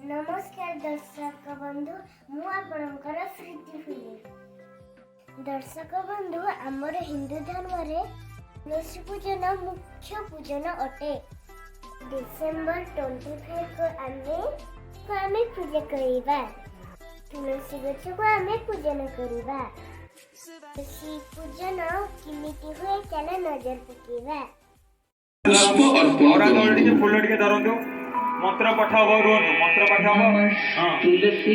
नमस्कार दर्शक बंधु मु आपणकर श्रुति फिलिप। दर्शक बंधु आमर हिंदू धर्म रे तुलसी पूजन मुख्य पूजन अटे। डिसेंबर 25 को आमे पूजा करिबा। तुलसी गछ को आमे पूजन करिबा। तुलसी पूजन किमिति हुए चला नजर पकेबा। पुष्प अर्पण फूल टिके धरंतु मंत्र पाठ हबो रुहंतु मंत्र पाठ हबो तुलसी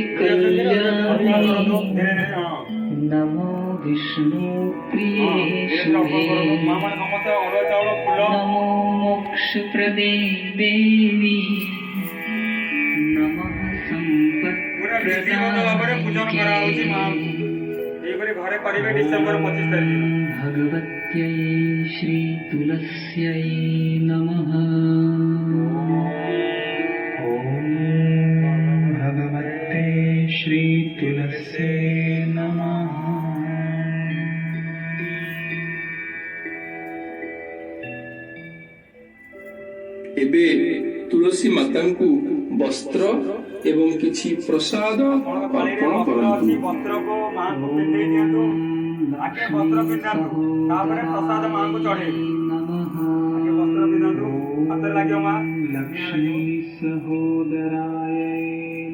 नमो विष्णु प्रिये मामा नमस्ते अरुआ चाउल फूल नमो मोक्ष प्रदे देवी नमः पूरा संपत् विधिवत भाବରେ पूजन करा होची मां एपरि घरे करिवे डिसेंबर 25 तारिख दिन। भगवत्यै श्री तुलस्यै नमः। भगवते श्री तुलसे नमः। एबे तुलसी माता को वस्त्र एवं किछि प्रसाद अर्पण करंतु। वस्त्र को मां को पिंदे दियंतु आके वस्त्र पिंदांतु तापरे प्रसाद मां को चढ़े आके वस्त्र पिंदांतु हाथ लागियो मां लक्ष्मी सहोदराय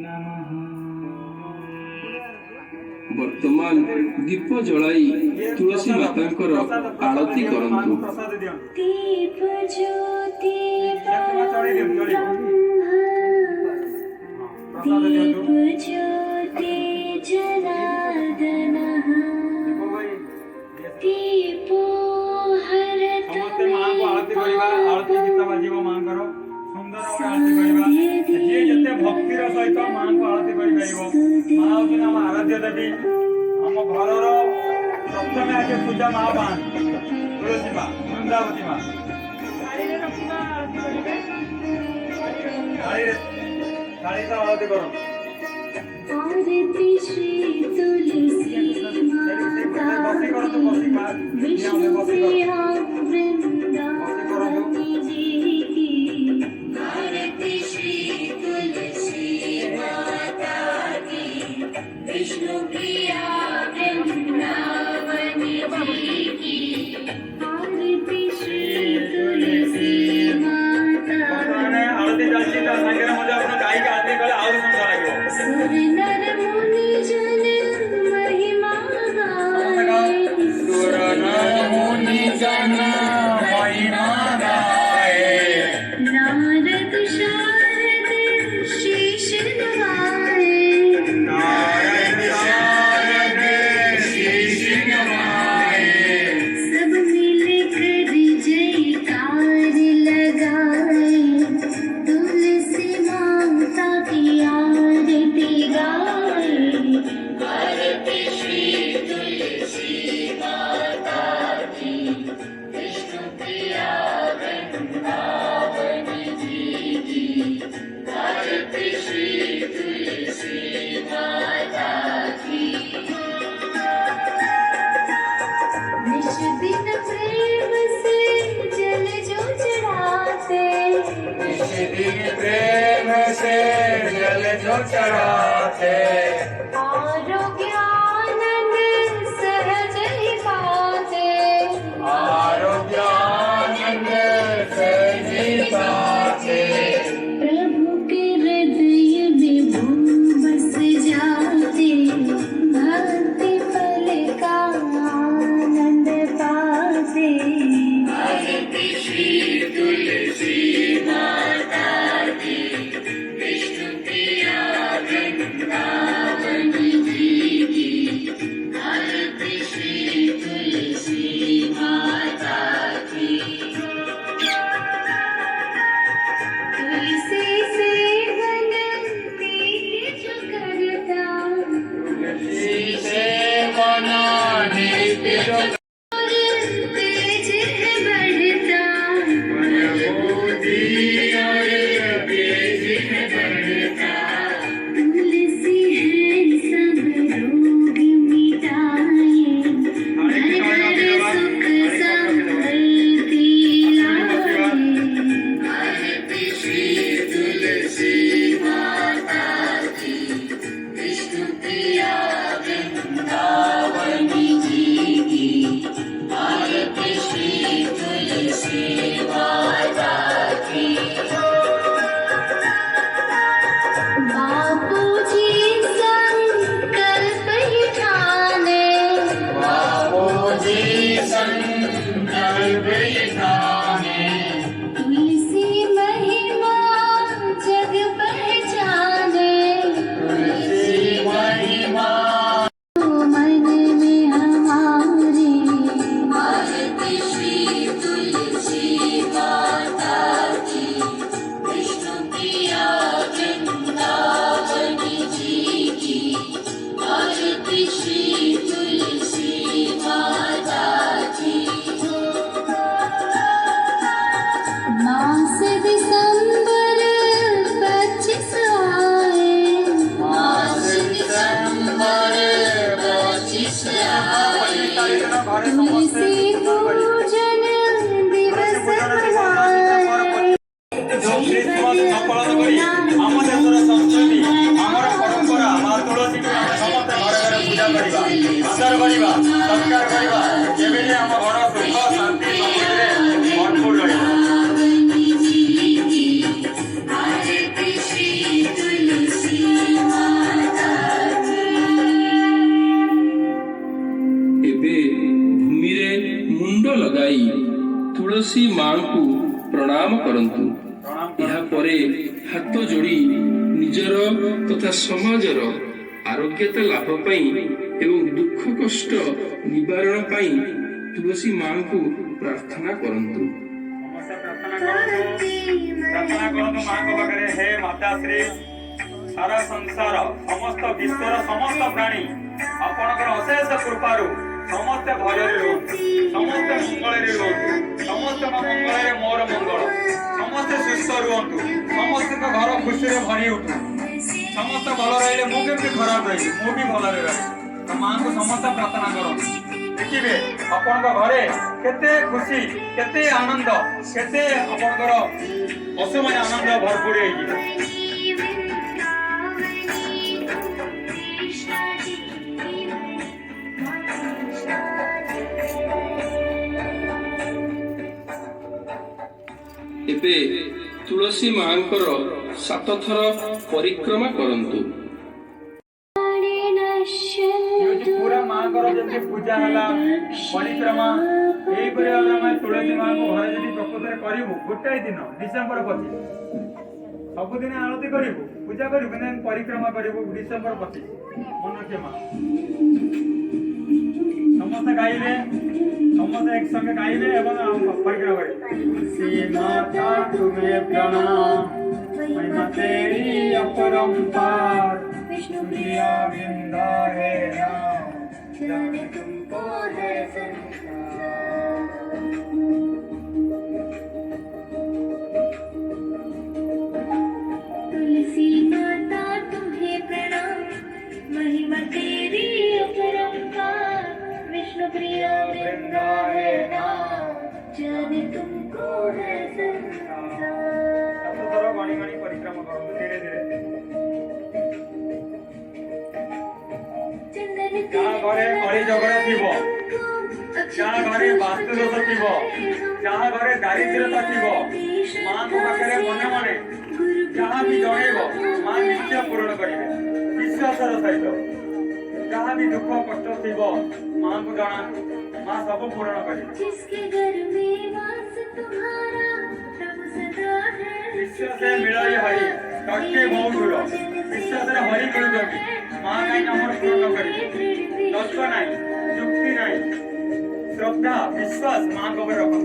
नमः। वर्तमान दीप जलाई तुलसी मातांकर आरती करंतु। प्रसाद दियंतु दीप ज्योति चढ़े दियंतु प्रसाद दियंतु दीप ज्योति जनार्दनः दीपो हरत समस्ते मां को आरती करिबा। आरती गीत बाजिबो मां करो सुंदर आरती करिबा। जे जते भक्तिर सहित मां को आरती करि परिबो। मां होची हम आराध्य देवी। हम घरर प्रथम आगे पूजा मां पान तुलसी मां वृंदावती मां थाली रे रखिबा आरती करिबे। थाली से आरती करो। आरती श्री तुलसी माता बसी करो तो बसी मां विष्णु प्रिया वृंदावनी जी की। आरती श्री तुलसी माता की विष्णु प्रिया वृंदावनी जी की। आरती श्री तुलसी माता माने आरती जाची ता संगे मजा अपन गाई के आरती करे आउर सुंदर लागियो। सुर नर मुनि जन महिमा गाए। सुर नर मुनि जन महिमा गाए। नारद शारद शीश नवाए। नारद शारद शीश नवाए। सब मिलकर जयकार लगाए। तुलसी माता की आरती गाए। आरती श्री तुलसी माता की विष्णु प्रिया वृंदावनी जी की। आरती श्री तुलसी माता की। निश दिन प्रेम से जल जो चढ़ाते। निश दिन प्रेम से जल जो चढ़ाते। आरोग्य आनंद सहज ही पाते। आरोग्य आनंद सहज पाते। प्रभु के हृदय में वो बस जाते। भक्ति फल का आनंद पाते। आरती श्री तुलसी माता की विष्णु प्रिया वृंदावनी जी ତୁଳସୀ ମାଙ୍କୁ ପ୍ରଣାମ କରନ୍ତୁ। ପ୍ରଣାମ ଏହା ପରେ ହାତ ଯୋଡ଼ି ନିଜର ତଥା ସମାଜର ଆରୋଗ୍ୟତା ଲାଭ ପାଇଁ ଏବଂ ଦୁଃଖ କଷ୍ଟ ନିବାରଣ ପାଇଁ ତୁଳସୀ ମାଙ୍କୁ ପ୍ରାର୍ଥନା କରନ୍ତୁ। ସମସ୍ତେ ପ୍ରାର୍ଥନା କରନ୍ତୁ ମାଙ୍କ ପାଖରେ। ହେ ମାତାଶ୍ରୀ, ସାରା ସଂସାର ସମସ୍ତ ବିଶ୍ୱର ସମସ୍ତ ପ୍ରାଣୀ ଆପଣଙ୍କର ଅଶେଷ କୃପାରୁ ସମସ୍ତେ ଭଲରେ ରୁହନ୍ତୁ, ସମସ୍ତେ ମଙ୍ଗଳରେ ରୁହନ୍ତୁ, ସମସ୍ତଙ୍କ ମଙ୍ଗଳରେ ମୋର ମଙ୍ଗଳ, ସମସ୍ତେ ସୁସ୍ଥ ରୁହନ୍ତୁ, ସମସ୍ତଙ୍କ ଘର ଖୁସିରେ ଭରି ଉଠୁ। ସମସ୍ତେ ଭଲ ରହିଲେ ମୁଁ କେମିତି ଖରାପ ରହିବି, ମୁଁ ବି ଭଲରେ ରହିବି। ତ ମାଙ୍କୁ ସମସ୍ତେ ପ୍ରାର୍ଥନା କରନ୍ତୁ। ଦେଖିବେ ଆପଣଙ୍କ ଘରେ କେତେ ଖୁସି, କେତେ ଆନନ୍ଦ, କେତେ ଆପଣଙ୍କର ଅସୀମ ଆନନ୍ଦ ଭରପୁର ହେଇଯିବ। ଏବେ ତୁଳସୀ ମାଙ୍କର 7 ଥର ପରିକ୍ରମା କରନ୍ତୁ। ପୁରା ମାଙ୍କର ଯେମିତି ପୂଜା ହେଲା ପରିକ୍ରମା, ଏଇପରି ଭାବରେ ଆମେ ତୁଳସୀ ମାଙ୍କୁ ଘରେ ଯଦି ପ୍ରକୃତରେ କରିବୁ, ଗୋଟାଏ ଦିନ ଡିସେମ୍ବର 25 ସବୁଦିନ ଆଳତି କରିବୁ, ପୂଜା କରିବୁ, କିନ୍ତୁ ପରିକ୍ରମା କରିବୁ ଡିସେମ୍ବର 25 ମନୋକ୍ଷମା। ସମସ୍ତେ ଗାଇବେ, ସମସ୍ତେ একসঙ্গে গাইবে এবং পরিক্রমা করে। শ্রী মাতা তুমি প্রণাম, महिमा तेरी अपरंपार, विष्णु प्रिया वृंदा है नाम, जाने तुमको है संसार। तुलसी माता तुम्हें प्रणाम, महिमा तेरी अपरंपार, विष्णु प्रिया वृंदा है नाम, जाने तुमको है संसार। गणी गणी परिक्रमा करो धीरे धीरे। जहाँ घरे कली झगड़ा थी, जहाँ घरे वास्तुदोष थी, जहाँ घरे दारिद्र्यता थी, माँ को पाखे मने मने जहाँ भी जणेब माँ निश्चय पूरण करेंगे विश्वासर सहित। जहाँ भी दुख कष्ट थी माँ को जना, माँ सब पूरण करेंगे। विश्व से मिलई हरि कष्टे बहुत दूर, विश्व से हरि मिलुगी माँ कहीं नमन पूर्ण करी। तत्व नहीं, युक्ति नहीं, श्रद्धा विश्वास माँ को रखो।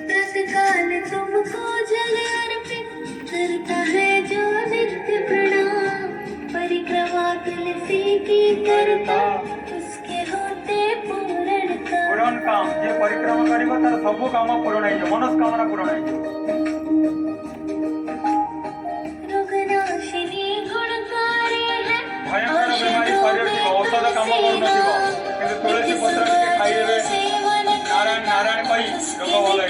तत्काल तुमको जल अर्पित करता है जो नित्य प्रणाम, परिक्रमा तुलसी की करता उसके होते पूर्णता। पूर्ण काम जे परिक्रमा करिबो तार सब काम पूर्ण हो, मनोकामना पूर्ण हो। रोगनाशिनी गुणकारी है, भयंकर बीमारी शरीर की औषध काम करूनथिबो, किंतु तुलसी पत्र के खाई देबे नारायण नारायण कही रोग भल हो।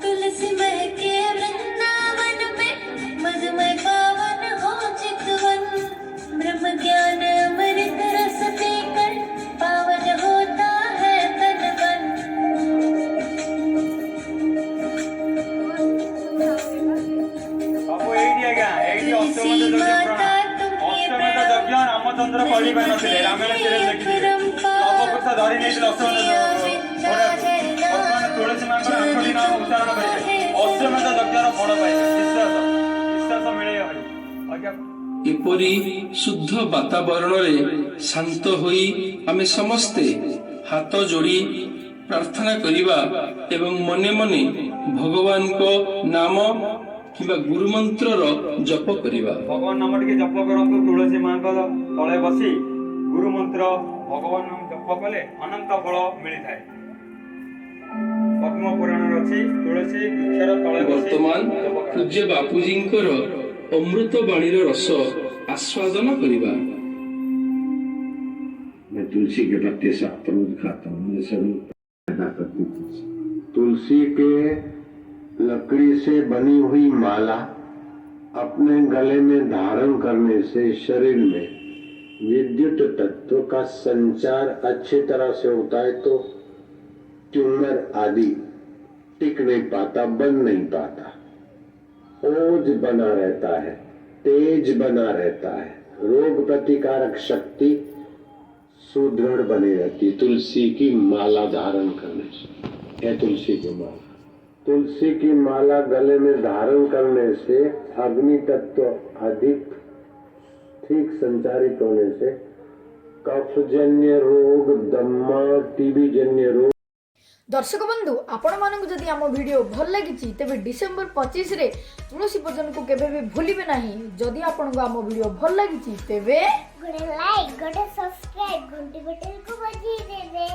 तुलसी महके वृंदावन में, मधुमय पावन हो चितवन, ब्रह्म ज्ञान अमृत रस देकर पावन होता है तन मन। बाबू एडी आज्ञा एडी अष्टमेध यज्ञ अष्टमेध यज्ञ रामचंद्र कली पाई नथिले, रामायण सीरियल देखिथिबे लवकुश धरि नेइथिले अष्टमेध तुलसी माँ आठटी नाम उच्चारण करेंगे, अश्वमेध यज्ञर फल पाइबे। विश्वास विश्वास मिले हरि आज्ञा। ଏପରି ଶୁଦ୍ଧ ବାତାବରଣରେ ଶାନ୍ତ ହୋଇ ଆମେ ସମସ୍ତେ ହାତ ଯୋଡ଼ି ପ୍ରାର୍ଥନା କରିବା ଏବଂ ମନେ ମନେ ଭଗବାନଙ୍କ ନାମ କିମ୍ବା ଗୁରୁମନ୍ତ୍ରର ଜପ କରିବା। भगवान नाम टिके जप करंतु। तुलसी माँ तले बसी गुरु मंत्र भगवान नाम जप कले अनंत फल मिलता है। पद्म पुराण रची तुलसी वृक्षर तले बसी ବର୍ତ୍ତମାନ ପୂଜ୍ୟ ବାପୁଜୀଙ୍କର ଅମୃତ ବାଣୀର ରସ ଆସ୍ୱାଦନ କରିବା। मैं तुलसी के पत्ते साथ रोज खाता हूँ। ये सभी पैदा करती तुलसी के लकड़ी से बनी हुई माला अपने गले में धारण करने से शरीर में विद्युत तत्व का संचार अच्छी तरह से होता है, तो ट्यूमर आदि टिक नहीं पाता, बन नहीं पाता, ओझ बना रहता है। तेज बना रहता है, रोग प्रतिकारक शक्ति सुदृढ़ बनी रहती है तुलसी की माला धारण करने से। है तुलसी की माला, तुलसी की माला गले में धारण करने से अग्नि तत्व अधिक ठीक संचारित होने से कफजन्य रोग, दम्मा, टीबी जन्य रोग। दर्शक बंधु आपण मानक जदि आम वीडियो भल लगी तेज डिसेम्बर 25 रे तुलसी पूजन को केबे भी भूलिबे नाही। जदि आपण को आम वीडियो भल लगी तेबे गोटे लाइक, गोटे सब्सक्राइब, घंटी बटन को बजाई देबे।